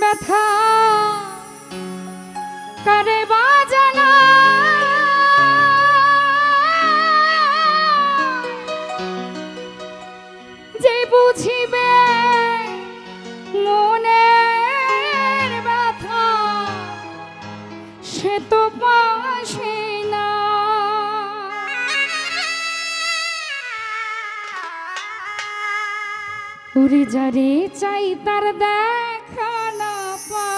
ব্যথা করে বাজানা যে বুঝিবে মনের ব্যথা সে তো পাশে না। উড়ে যারে চাই তার দেখা না পায়,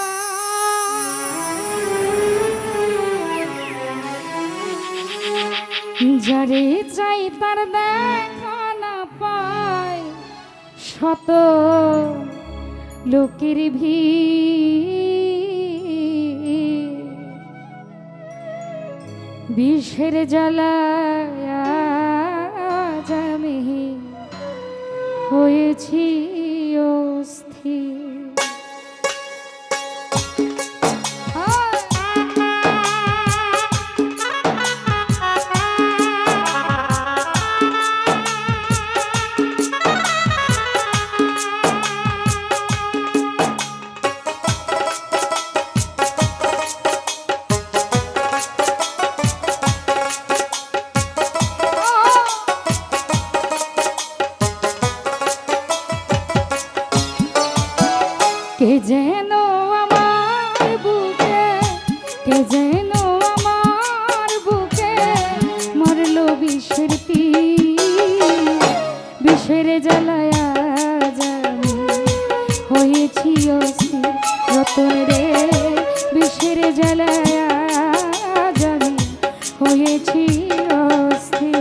যারে চাই তার দেখা না পায়, শত লোকের ভিড় বিষের জ্বালায় আমি হয়েছি অস্থির। কে যেন আমার বুকে, কে যেন আমার বুকে মরলো বিষের তীর, বিষের জ্বালায় আজ আমি হয়েছি অস্থির। রতন রে বিষের জ্বালায় আজ আমি হয়েছি অস্থির।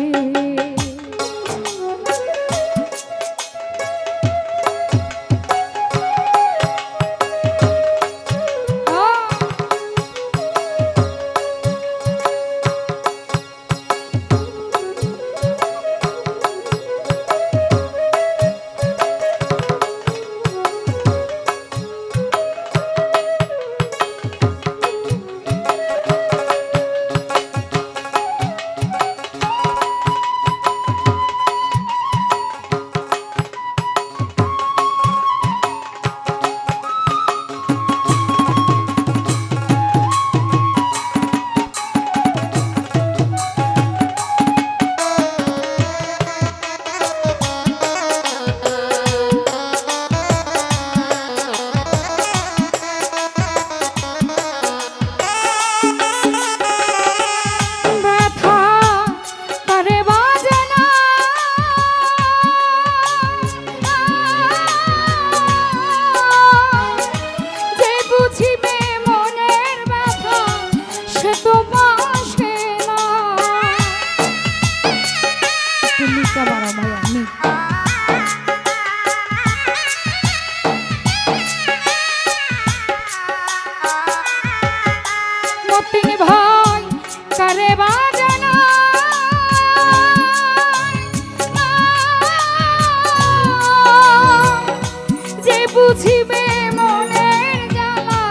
বুঝিবে মনের জ্বালা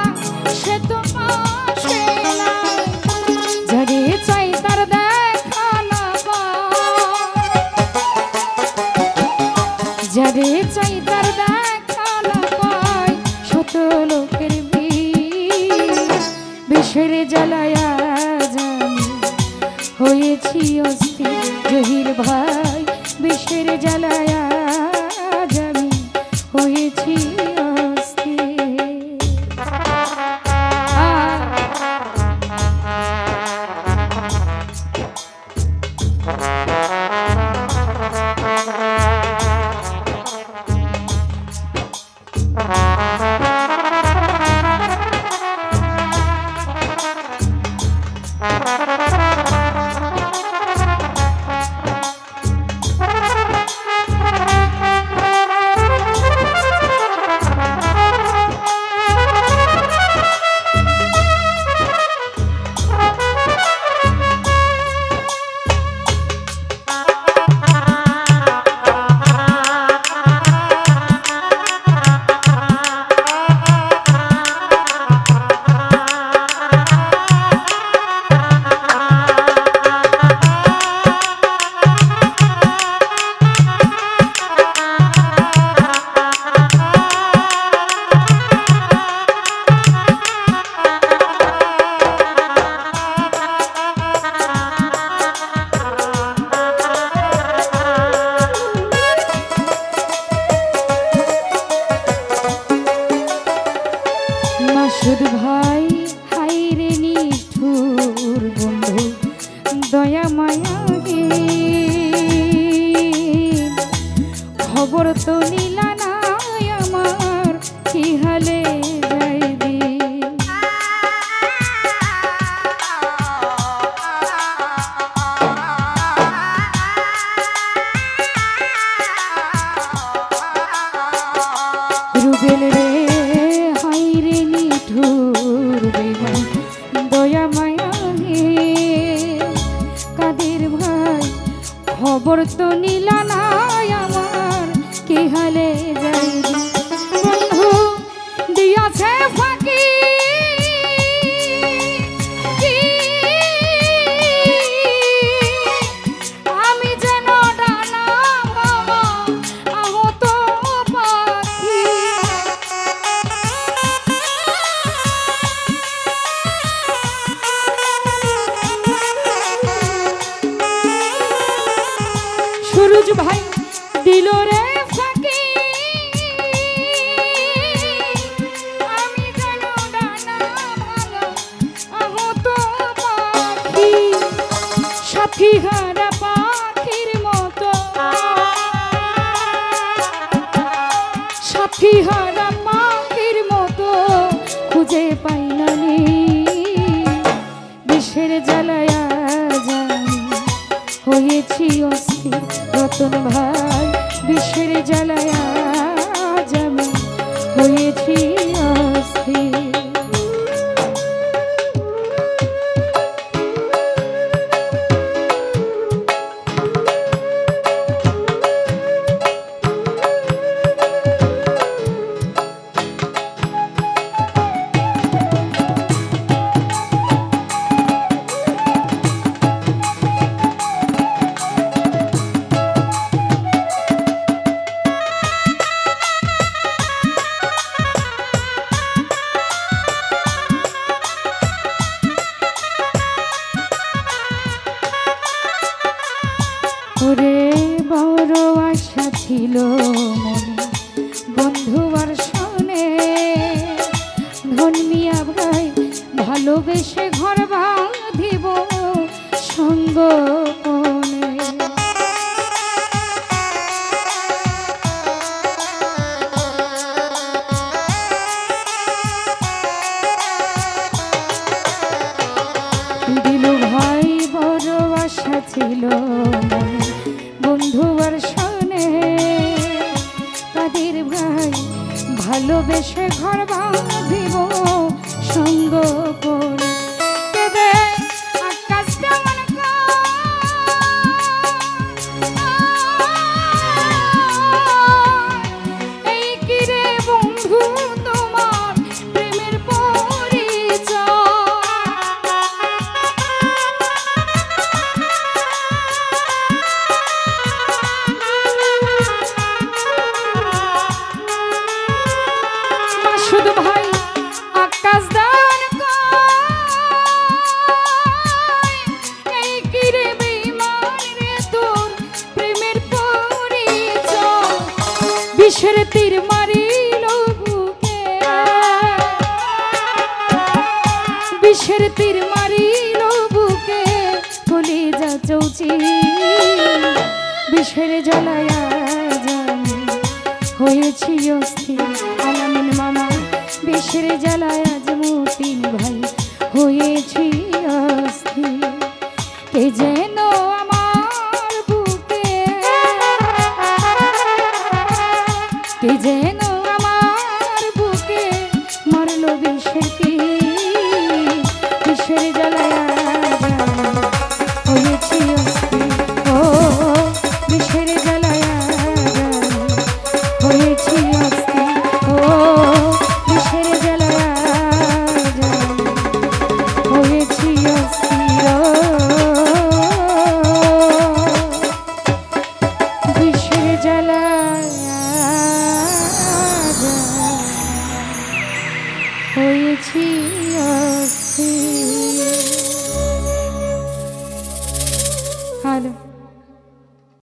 সে তো পাশে না, যারে চাই তার দেখা না পায়, যারে চাই তার দেখা না পায়, শত লোকের ভিড় বিষের জ্বালায় আজ আমি হয়েছি অস্থির। জহির ভাই বিষের জ্বালায় আজ আমি হয়েছি শুধু ভাই হাই রে নিঠুর বন্ধু দয়া মায়া গে খবর তো নিলা না আমার কি হালে যাইবি রুবেল রে হাই রে নিঠুর বেমান দয়া মায়া হে কাদের ভাই খবর তো নিলা না আমার কি হালে যাইবি বন্ধু দিয়াছে ফাঁকি আমি যেন ডানা মামা আহত পাখি সুরজ ভাই দিল রে ফাঁকি আমি যেন ডানা ভাঙা আহত পাখি সাথী হারা পাখির মতো সাথী হারা পাখির মতো খুঁজে পাই না রে বিষের জ্বালায়া জানি হয়েছি অস্থির রতন ভাই বিষের জ্বালায়া যাবে হয়েছি অস্থির ওরে বড় আশা ছিল মনে বন্ধু আর শোনে ধন মিয়া ভাই ভালোবেসে ঘর বাঁধিব সঙ্গ কোণে দিলু ভাই বড় আশা ছিল মনে বন্ধু আর শোনে কাদের ভাই ভালোবেসে ঘর বাঁধিব সঙ্গ করে কেঁদে আকাশটা মনে এই কিরে বন্ধু তোমার প্রেমের পরিচয় শুধু ভাই আকাশ দান এই কিরে বেঈমান রে তোর প্রেমের পরিচয় বিষের তীর মারিল বুকে বিষের তীর মারিল বুকে কলিজা চৌচি বিষের জ্বালায়া জানি হয়েছি অস্থির আলামিন মামা বিষের জ্বালায় আজ মতিন ভাই হয়েছি অস্থির কে যেন আমার বুকে কে যেন আমার বুকে মারল বিষের তীর বিষের জ্বালায় হয়েছি অস্থির ও বিষের জ্বালায় হয়েছি অস্থির ও বিষের জ্বালায় হয়েছি অস্থির বিষের জ্বালায় হয়েছি অস্থির। হ্যালো।